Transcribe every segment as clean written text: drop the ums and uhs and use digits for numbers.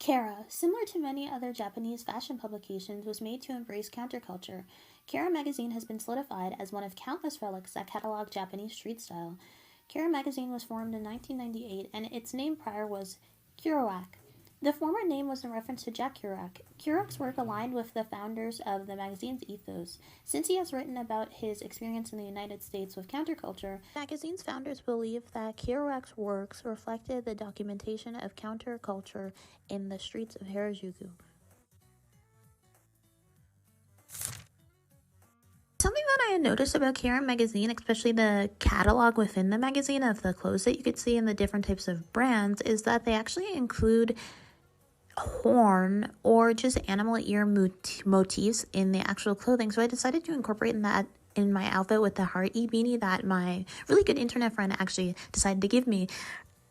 Kera, similar to many other Japanese fashion publications, was made to embrace counterculture. Kera magazine has been solidified as one of countless relics that catalog Japanese street style. Kera magazine was formed in 1998 and its name prior was Kerouac. The former name was in reference to Jack Kerouac. Kerouac's work aligned with the founders of the magazine's ethos. Since he has written about his experience in the United States with counterculture, the magazine's founders believed that Kerouac's works reflected the documentation of counterculture in the streets of Harajuku. Something that I had noticed about Karen magazine, especially the catalog within the magazine of the clothes that you could see in the different types of brands, is that they actually include horn or just animal ear motifs in the actual clothing. So I decided to incorporate that in my outfit with the heart beanie that my really good internet friend actually decided to give me.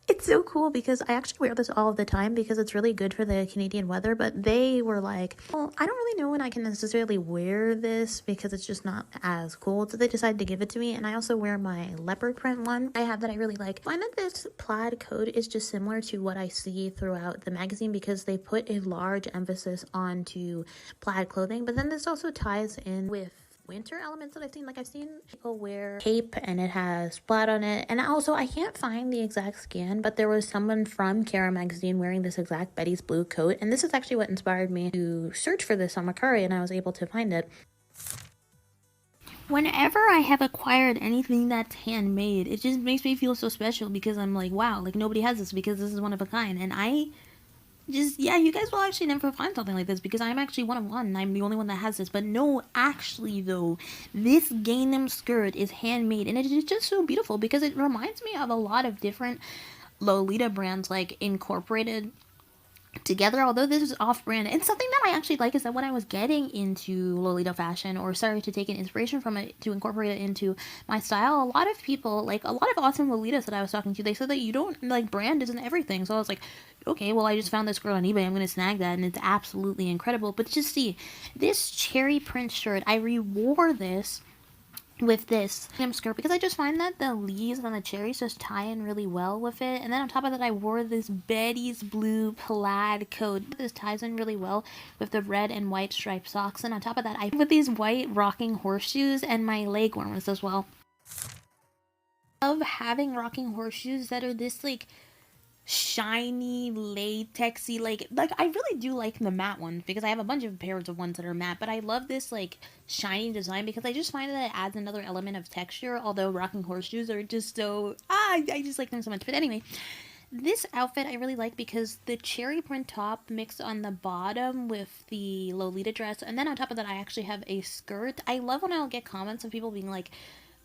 It's so cool because I actually wear this all of the time because it's really good for the Canadian weather, but they were like, well, I don't really know when I can necessarily wear this because it's just not as cool. So they decided to give it to me. And I also wear my leopard print one I have that I really like. I find that this plaid coat is just similar to what I see throughout the magazine because they put a large emphasis onto plaid clothing, but then this also ties in with winter elements that I've seen. Like I've seen people wear cape and it has plaid on it, and also I can't find the exact scan, but there was someone from Kara magazine wearing this exact Betty's blue coat, and this is actually what inspired me to search for this on Mercari, and I was able to find it. Whenever I have acquired anything that's handmade, it just makes me feel so special because I'm like, wow, like nobody has this because this is one of a kind, and you guys will actually never find something like this because I'm actually one of one and I'm the only one that has this. But no, actually though, this Gangnam skirt is handmade and it is just so beautiful because it reminds me of a lot of different Lolita brands like incorporated together, although this is off-brand. And something that I actually like is that when I was getting into Lolita fashion or started to take an inspiration from it to incorporate it into my style, a lot of people, like a lot of awesome Lolitas that I was talking to, they said that you don't, like, brand isn't everything. So I was like, okay, well, I just found this girl on eBay, I'm gonna snag that, and it's absolutely incredible. But just see, this cherry print shirt, I rewore this with this skirt because I just find that the leaves and the cherries just tie in really well with it. And then on top of that, I wore this Betty's blue plaid coat. This ties in really well with the red and white striped socks. And on top of that, I put these white rocking horseshoes and my leg warmers as well. I love having rocking horseshoes that are this like shiny, latexy, like I really do like the matte ones because I have a bunch of pairs of ones that are matte, but I love this like shiny design because I just find that it adds another element of texture, although rocking horseshoes are just so I just like them so much. But anyway, this outfit I really like because the cherry print top mixed on the bottom with the Lolita dress, and then on top of that I actually have a skirt. I love when I'll get comments of people being like,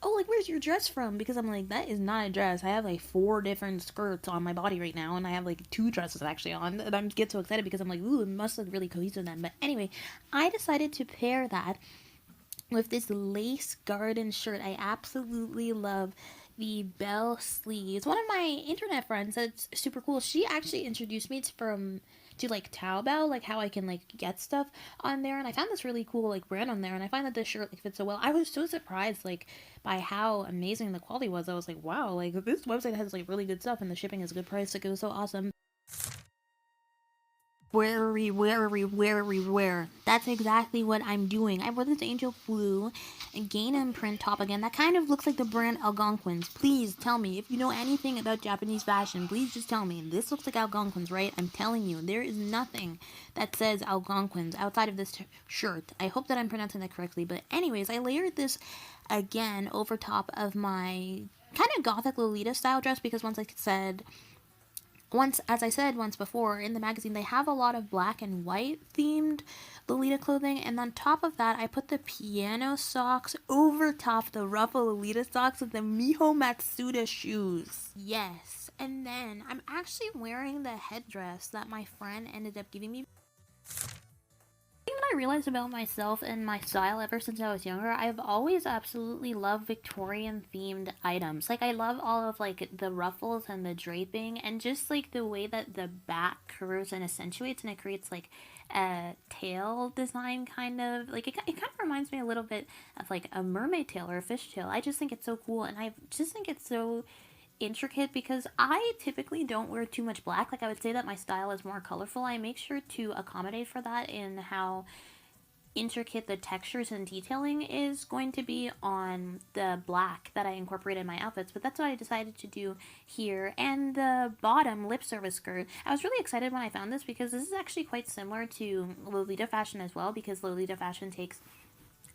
oh, like, where's your dress from? Because I'm like, that is not a dress. I have like 4 different skirts on my body right now, and I have like 2 dresses actually on, and I get so excited because I'm like, ooh, it must look really cohesive then. But anyway, I decided to pair that with this lace garden shirt. I absolutely love the bell sleeves. One of my internet friends that's super cool, she actually introduced me to like Taobao, like how I can like get stuff on there, and I found this really cool like brand on there, and I find that this shirt like fits so well. I was so surprised like by how amazing the quality was. I was like, wow, like this website has like really good stuff and the shipping is a good price. Like it was so awesome. Where. That's exactly what I'm doing. I wore this angel blue Gangnam print top again. That kind of looks like the brand Algonquins. Please tell me if you know anything about Japanese fashion. Please just tell me. This looks like Algonquins, right? I'm telling you, there is nothing that says Algonquins outside of this shirt. I hope that I'm pronouncing that correctly. But anyways, I layered this again over top of my kind of gothic Lolita style dress because as I said once before, in the magazine, they have a lot of black and white themed Lolita clothing, and on top of that, I put the piano socks over top the ruffle Lolita socks with the Miho Matsuda shoes. Yes, and then I'm actually wearing the headdress that my friend ended up giving me. I realized about myself and my style ever since I was younger, I've always absolutely loved Victorian themed items. Like I love all of like the ruffles and the draping and just like the way that the back curves and accentuates and it creates like a tail design kind of like it kind of reminds me a little bit of like a mermaid tail or a fish tail. I just think it's so cool and I just think it's so intricate because I typically don't wear too much black. Like, I would say that my style is more colorful. I make sure to accommodate for that in how intricate the textures and detailing is going to be on the black that I incorporate in my outfits, but that's what I decided to do here. And the bottom lip service skirt, I was really excited when I found this because this is actually quite similar to Lolita fashion as well, because Lolita fashion takes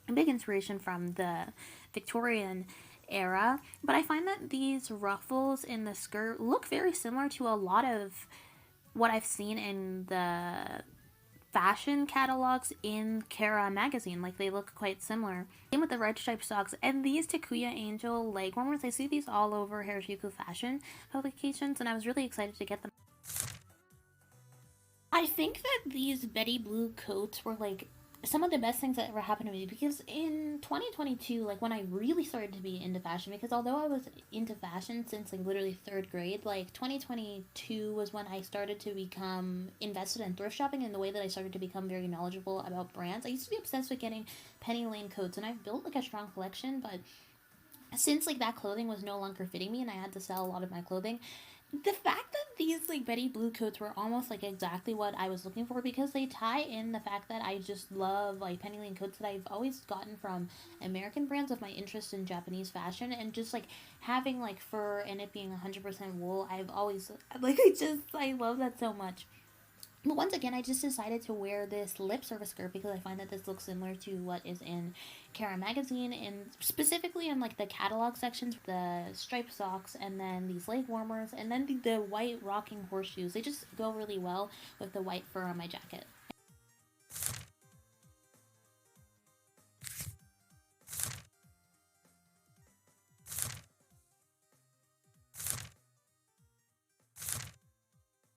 a big inspiration from the Victorian era, but I find that these ruffles in the skirt look very similar to a lot of what I've seen in the fashion catalogs in Kera magazine. Like, they look quite similar. Same with the red striped socks and these Takuya Angel leg warmers. I see these all over Harajuku fashion publications, and I was really excited to get them. I think that these Betty Blue coats were like some of the best things that ever happened to me, because in 2022, like when I really started to be into fashion, because although I was into fashion since like literally third grade, like 2022 was when I started to become invested in thrift shopping in the way that I started to become very knowledgeable about brands. I used to be obsessed with getting penny lane coats, and I've built like a strong collection, but since like that clothing was no longer fitting me and I had to sell a lot of my clothing, the fact that these like Betty Blue coats were almost like exactly what I was looking for, because they tie in the fact that I just love like penny lane coats that I've always gotten from American brands with my interest in Japanese fashion, and just like having like fur and it being 100% wool. I've always like I love that so much. But once again, I just decided to wear this lip service skirt because I find that this looks similar to what is in Kara magazine, and specifically in like the catalog sections, the striped socks, and then these leg warmers, and then the white rocking horseshoes. They just go really well with the white fur on my jacket.